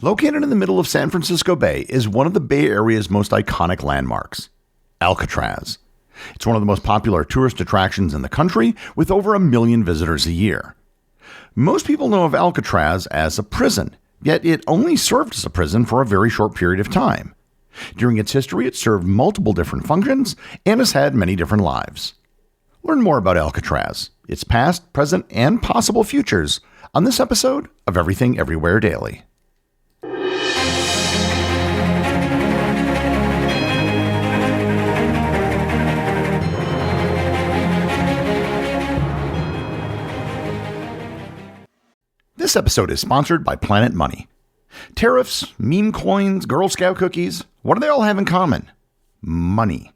Located in the middle of San Francisco Bay is one of the Bay Area's most iconic landmarks, Alcatraz. It's one of the most popular tourist attractions in the country, with over 1 million visitors a year. Most people know of Alcatraz as a prison, yet it only served as a prison for a very short period of time. During its history, it served multiple different functions and has had many different lives. Learn more about Alcatraz, its past, present, and possible futures on this episode of Everything Everywhere Daily. This episode is sponsored by Planet Money. Tariffs, meme coins, Girl Scout cookies, what do they all have in common? Money.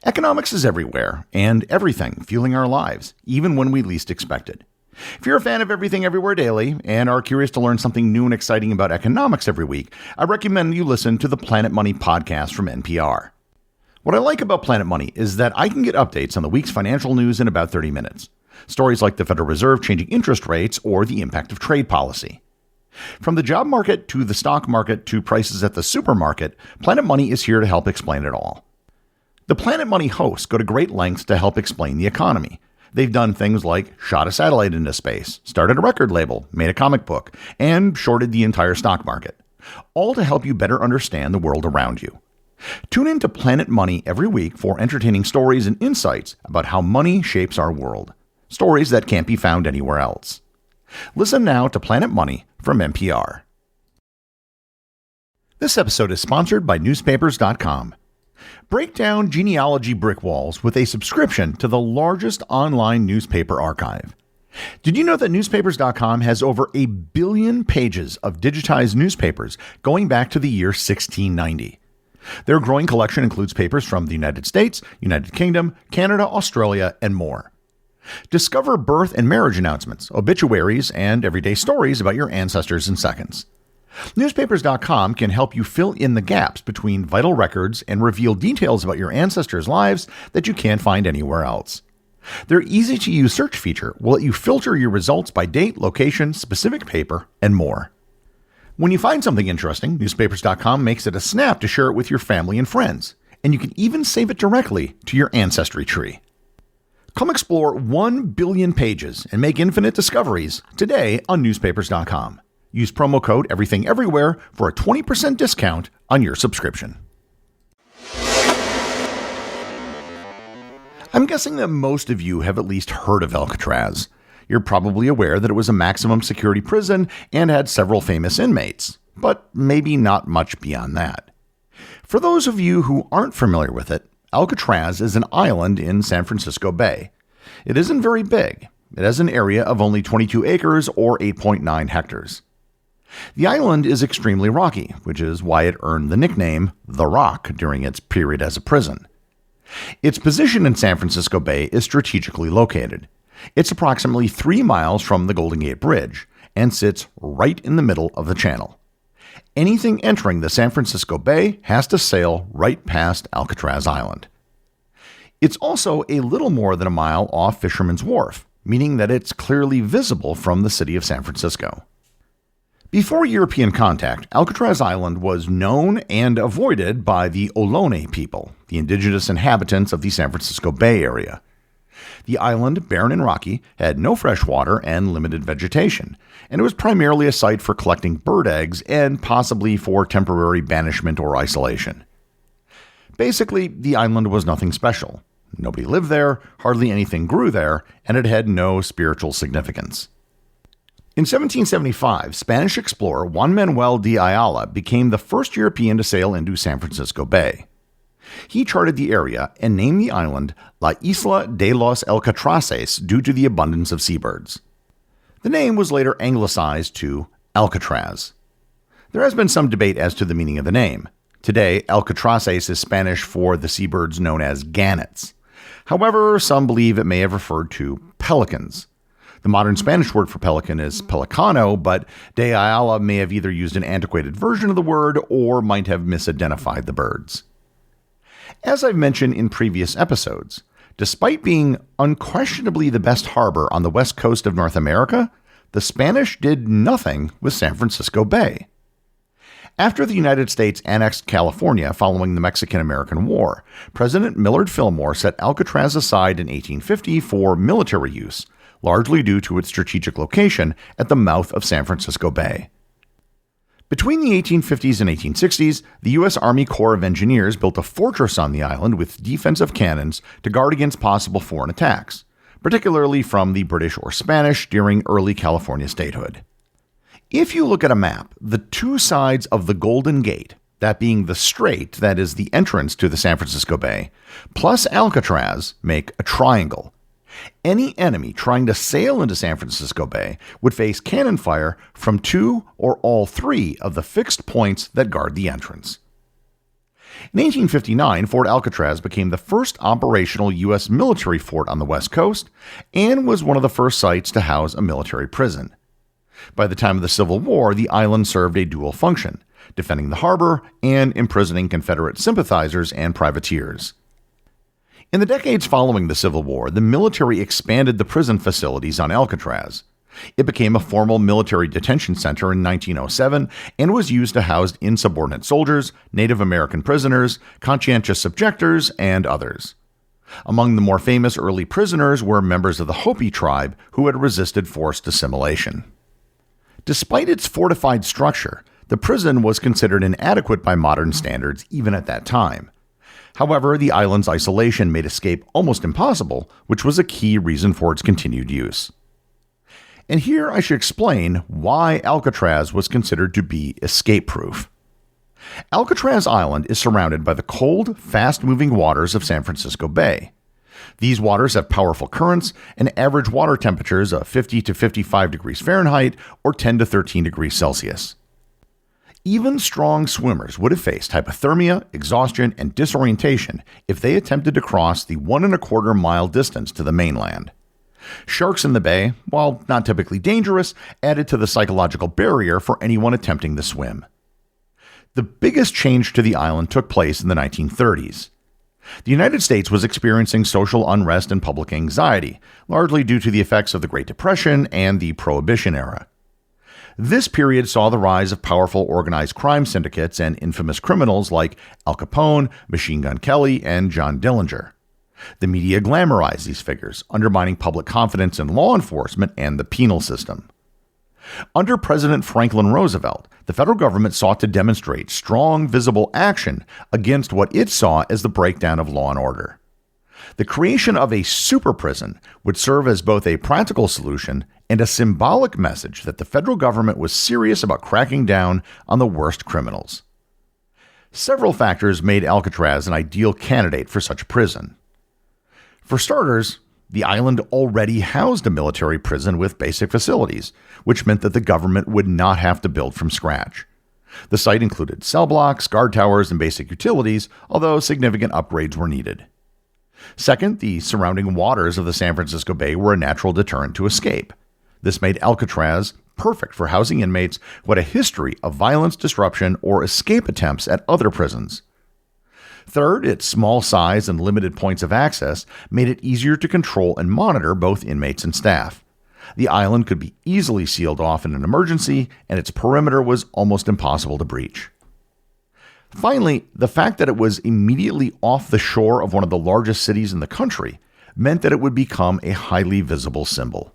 Economics is everywhere and everything fueling our lives, even when we least expect it. If you're a fan of Everything Everywhere Daily and are curious to learn something new and exciting about economics every week, I recommend you listen to the Planet Money podcast from NPR. What I like about Planet Money is that I can get updates on the week's financial news in about 30 minutes. Stories like the Federal Reserve changing interest rates or the impact of trade policy. From the job market to the stock market to prices at the supermarket, Planet Money is here to help explain it all. The Planet Money hosts go to great lengths to help explain the economy. They've done things like shot a satellite into space, started a record label, made a comic book, and shorted the entire stock market. All to help you better understand the world around you. Tune in to Planet Money every week for entertaining stories and insights about how money shapes our world. Stories that can't be found anywhere else. Listen now to Planet Money from NPR. This episode is sponsored by newspapers.com. Break down genealogy brick walls with a subscription to the largest online newspaper archive. Did you know that newspapers.com has over 1 billion pages of digitized newspapers going back to the year 1690? Their growing collection includes papers from the United States, United Kingdom, Canada, Australia, and more. Discover birth and marriage announcements, obituaries, and everyday stories about your ancestors in seconds. Newspapers.com can help you fill in the gaps between vital records and reveal details about your ancestors' lives that you can't find anywhere else. Their easy-to-use search feature will let you filter your results by date, location, specific paper, and more. When you find something interesting, Newspapers.com makes it a snap to share it with your family and friends, and you can even save it directly to your ancestry tree. Come explore 1 billion pages and make infinite discoveries today on newspapers.com. Use promo code EverythingEverywhere for a 20% discount on your subscription. I'm guessing that most of you have at least heard of Alcatraz. You're probably aware that it was a maximum security prison and had several famous inmates, but maybe not much beyond that. For those of you who aren't familiar with it, Alcatraz is an island in San Francisco Bay. It isn't very big. It has an area of only 22 acres or 8.9 hectares. The island is extremely rocky, which is why it earned the nickname The Rock during its period as a prison. Its position in San Francisco Bay is strategically located. It's approximately 3 miles from the Golden Gate Bridge and sits right in the middle of the channel. Anything entering the San Francisco Bay has to sail right past Alcatraz Island. It's also a little more than a mile off Fisherman's Wharf, meaning that it's clearly visible from the city of San Francisco. Before European contact, Alcatraz Island was known and avoided by the Ohlone people, the indigenous inhabitants of the San Francisco Bay Area. The island, barren and rocky, had no fresh water and limited vegetation, and it was primarily a site for collecting bird eggs and possibly for temporary banishment or isolation. Basically, the island was nothing special. Nobody lived there, hardly anything grew there, and it had no spiritual significance. In 1775, Spanish explorer Juan Manuel de Ayala became the first European to sail into San Francisco Bay. He charted the area and named the island La Isla de los Alcatraces due to the abundance of seabirds. The name was later anglicized to Alcatraz. There has been some debate as to the meaning of the name. Today, Alcatraces is Spanish for the seabirds known as gannets. However, some believe it may have referred to pelicans. The modern Spanish word for pelican is pelicano, but de Ayala may have either used an antiquated version of the word or might have misidentified the birds. As I've mentioned in previous episodes, despite being unquestionably the best harbor on the west coast of North America, the Spanish did nothing with San Francisco Bay. After the United States annexed California following the Mexican-American War, President Millard Fillmore set Alcatraz aside in 1850 for military use, largely due to its strategic location at the mouth of San Francisco Bay. Between the 1850s and 1860s, the U.S. Army Corps of Engineers built a fortress on the island with defensive cannons to guard against possible foreign attacks, particularly from the British or Spanish during early California statehood. If you look at a map, the two sides of the Golden Gate, that being the strait that is the entrance to the San Francisco Bay, plus Alcatraz, make a triangle. Any enemy trying to sail into San Francisco Bay would face cannon fire from two or all three of the fixed points that guard the entrance. In 1859, Fort Alcatraz became the first operational U.S. military fort on the West Coast and was one of the first sites to house a military prison. By the time of the Civil War, the island served a dual function, defending the harbor and imprisoning Confederate sympathizers and privateers. In the decades following the Civil War, the military expanded the prison facilities on Alcatraz. It became a formal military detention center in 1907 and was used to house insubordinate soldiers, Native American prisoners, conscientious objectors, and others. Among the more famous early prisoners were members of the Hopi tribe who had resisted forced assimilation. Despite its fortified structure, the prison was considered inadequate by modern standards even at that time. However, the island's isolation made escape almost impossible, which was a key reason for its continued use. And here I should explain why Alcatraz was considered to be escape-proof. Alcatraz Island is surrounded by the cold, fast-moving waters of San Francisco Bay. These waters have powerful currents and average water temperatures of 50 to 55 degrees Fahrenheit or 10 to 13 degrees Celsius. Even strong swimmers would have faced hypothermia, exhaustion, and disorientation if they attempted to cross the 1.25 mile distance to the mainland. Sharks in the bay, while not typically dangerous, added to the psychological barrier for anyone attempting the swim. The biggest change to the island took place in the 1930s. The United States was experiencing social unrest and public anxiety, largely due to the effects of the Great Depression and the Prohibition era. This period saw the rise of powerful organized crime syndicates and infamous criminals like Al Capone, Machine Gun Kelly, and John Dillinger. The media glamorized these figures, undermining public confidence in law enforcement and the penal system. Under President Franklin Roosevelt, the federal government sought to demonstrate strong, visible action against what it saw as the breakdown of law and order. The creation of a super prison would serve as both a practical solution and a symbolic message that the federal government was serious about cracking down on the worst criminals. Several factors made Alcatraz an ideal candidate for such a prison. For starters, the island already housed a military prison with basic facilities, which meant that the government would not have to build from scratch. The site included cell blocks, guard towers, and basic utilities, although significant upgrades were needed. Second, the surrounding waters of the San Francisco Bay were a natural deterrent to escape. This made Alcatraz perfect for housing inmates who had a history of violence, disruption, or escape attempts at other prisons. Third, its small size and limited points of access made it easier to control and monitor both inmates and staff. The island could be easily sealed off in an emergency, and its perimeter was almost impossible to breach. Finally, the fact that it was immediately off the shore of one of the largest cities in the country meant that it would become a highly visible symbol.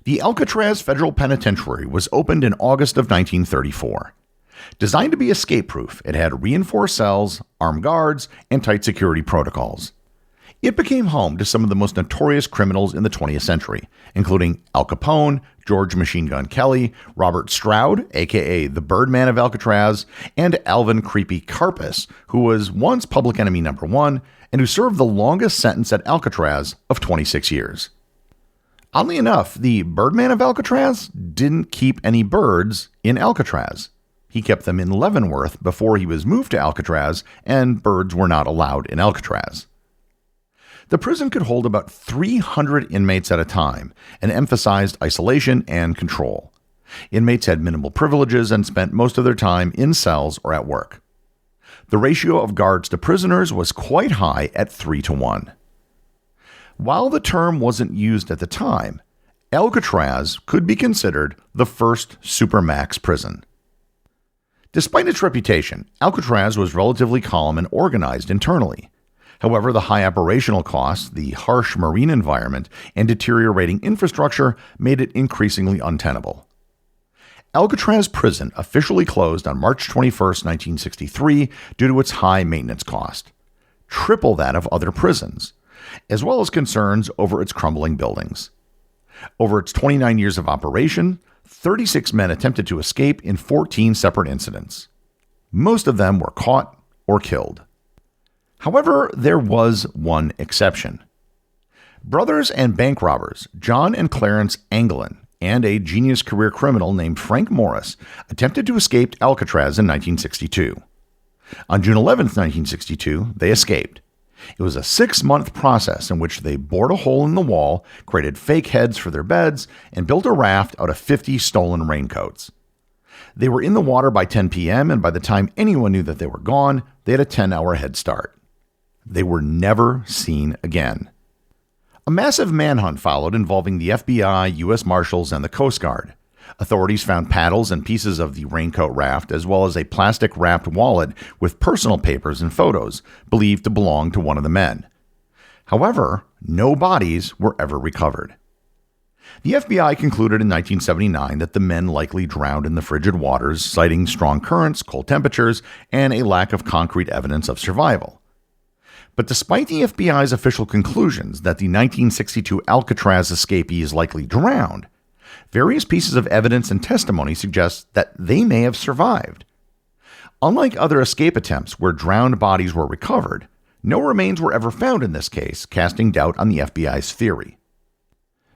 The Alcatraz Federal Penitentiary was opened in August of 1934. Designed to be escape-proof, it had reinforced cells, armed guards, and tight security protocols. It became home to some of the most notorious criminals in the 20th century, including Al Capone, George Machine Gun Kelly, Robert Stroud, aka the Birdman of Alcatraz, and Alvin Creepy Karpis, who was once public enemy number one and who served the longest sentence at Alcatraz of 26 years. Oddly enough, the Birdman of Alcatraz didn't keep any birds in Alcatraz. He kept them in Leavenworth before he was moved to Alcatraz, and birds were not allowed in Alcatraz. The prison could hold about 300 inmates at a time and emphasized isolation and control. Inmates had minimal privileges and spent most of their time in cells or at work. The ratio of guards to prisoners was quite high at 3-to-1. While the term wasn't used at the time, Alcatraz could be considered the first supermax prison. Despite its reputation, Alcatraz was relatively calm and organized internally. However, the high operational costs, the harsh marine environment, and deteriorating infrastructure made it increasingly untenable. Alcatraz Prison officially closed on March 21, 1963 due to its high maintenance cost, triple that of other prisons, as well as concerns over its crumbling buildings. Over its 29 years of operation, 36 men attempted to escape in 14 separate incidents. Most of them were caught or killed. However, there was one exception. Brothers and bank robbers John and Clarence Anglin and a genius career criminal named Frank Morris attempted to escape Alcatraz in 1962. On June 11, 1962, they escaped. It was a 6-month process in which they bored a hole in the wall, created fake heads for their beds, and built a raft out of 50 stolen raincoats. They were in the water by 10 p.m., and by the time anyone knew that they were gone, they had a 10-hour head start. They were never seen again. A massive manhunt followed involving the FBI, U.S. Marshals, and the Coast Guard. Authorities found paddles and pieces of the raincoat raft, as well as a plastic-wrapped wallet with personal papers and photos believed to belong to one of the men. However, no bodies were ever recovered. The FBI concluded in 1979 that the men likely drowned in the frigid waters, citing strong currents, cold temperatures, and a lack of concrete evidence of survival. But despite the FBI's official conclusions that the 1962 Alcatraz escapees likely drowned, various pieces of evidence and testimony suggest that they may have survived. Unlike other escape attempts where drowned bodies were recovered, no remains were ever found in this case, casting doubt on the FBI's theory.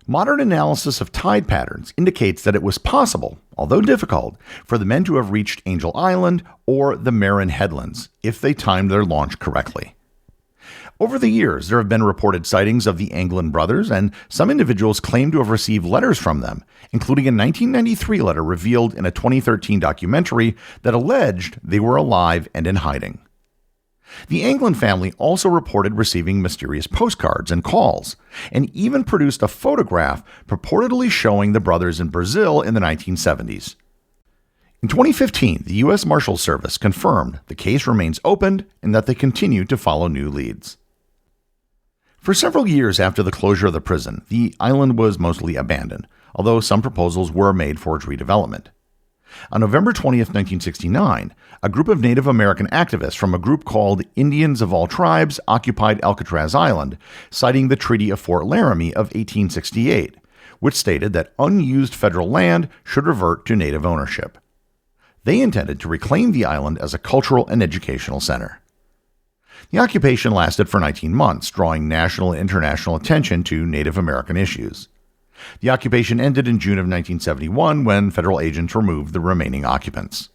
Modern analysis of tide patterns indicates that it was possible, although difficult, for the men to have reached Angel Island or the Marin Headlands if they timed their launch correctly. Over the years, there have been reported sightings of the Anglin brothers, and some individuals claim to have received letters from them, including a 1993 letter revealed in a 2013 documentary that alleged they were alive and in hiding. The Anglin family also reported receiving mysterious postcards and calls, and even produced a photograph purportedly showing the brothers in Brazil in the 1970s. In 2015, the U.S. Marshals Service confirmed the case remains open and that they continue to follow new leads. For several years after the closure of the prison, the island was mostly abandoned, although some proposals were made for its redevelopment. On November 20, 1969, a group of Native American activists from a group called Indians of All Tribes occupied Alcatraz Island, citing the Treaty of Fort Laramie of 1868, which stated that unused federal land should revert to Native ownership. They intended to reclaim the island as a cultural and educational center. The occupation lasted for 19 months, drawing national and international attention to Native American issues. The occupation ended in June of 1971 when federal agents removed the remaining occupants.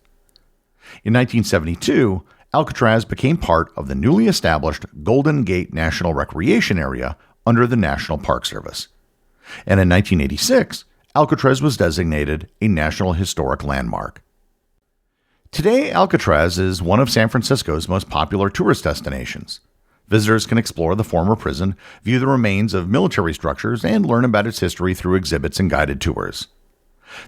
In 1972, Alcatraz became part of the newly established Golden Gate National Recreation Area under the National Park Service. And in 1986, Alcatraz was designated a National Historic Landmark. Today, Alcatraz is one of San Francisco's most popular tourist destinations. Visitors can explore the former prison, view the remains of military structures, and learn about its history through exhibits and guided tours.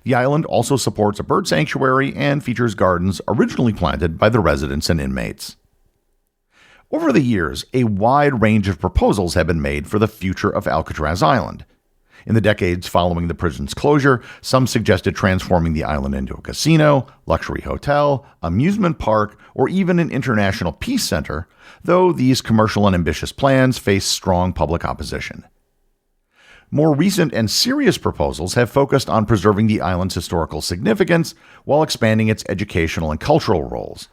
The island also supports a bird sanctuary and features gardens originally planted by the residents and inmates. Over the years, a wide range of proposals have been made for the future of Alcatraz Island. In the decades following the prison's closure, some suggested transforming the island into a casino, luxury hotel, amusement park, or even an international peace center, though these commercial and ambitious plans face strong public opposition. More recent and serious proposals have focused on preserving the island's historical significance while expanding its educational and cultural roles.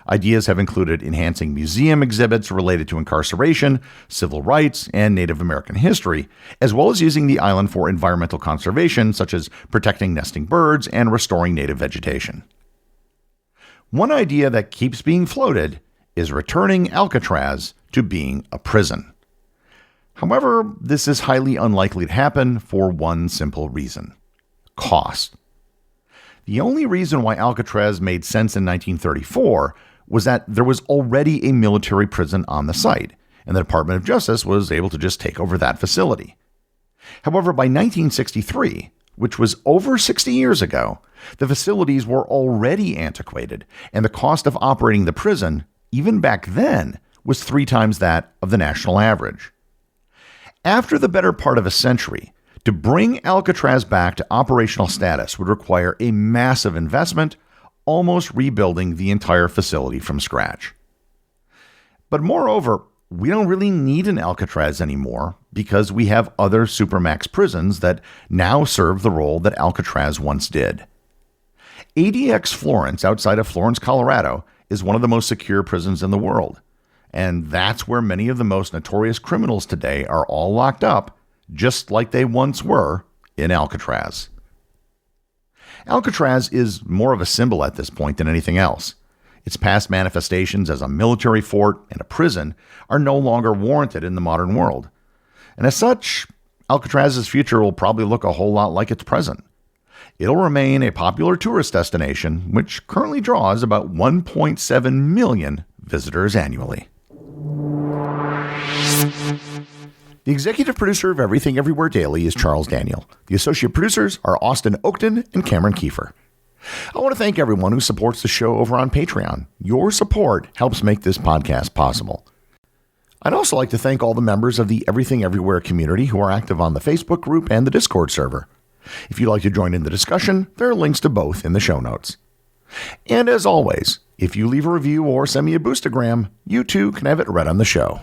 Ideas have included enhancing museum exhibits related to incarceration, civil rights, and Native American history, as well as using the island for environmental conservation, such as protecting nesting birds and restoring native vegetation. One idea that keeps being floated is returning Alcatraz to being a prison. However, this is highly unlikely to happen for one simple reason: cost. The only reason why Alcatraz made sense in 1934 was that there was already a military prison on the site, and the Department of Justice was able to just take over that facility. However, by 1963, which was over 60 years ago, the facilities were already antiquated, and the cost of operating the prison, even back then, was 3 times that of the national average. After the better part of a century, to bring Alcatraz back to operational status would require a massive investment, almost rebuilding the entire facility from scratch. But moreover, we don't really need an Alcatraz anymore because we have other supermax prisons that now serve the role that Alcatraz once did. ADX Florence outside of Florence, Colorado, is one of the most secure prisons in the world. And that's where many of the most notorious criminals today are all locked up, just like they once were in Alcatraz. Alcatraz is more of a symbol at this point than anything else. Its past manifestations as a military fort and a prison are no longer warranted in the modern world. And as such, Alcatraz's future will probably look a whole lot like its present. It'll remain a popular tourist destination, which currently draws about 1.7 million visitors annually. The executive producer of Everything Everywhere Daily is Charles Daniel. The associate producers are Austin Oakton and Cameron Kiefer. I want to thank everyone who supports the show over on Patreon. Your support helps make this podcast possible. I'd also like to thank all the members of the Everything Everywhere community who are active on the Facebook group and the Discord server. If you'd like to join in the discussion, there are links to both in the show notes. And as always, if you leave a review or send me a boostagram, you too can have it read on the show.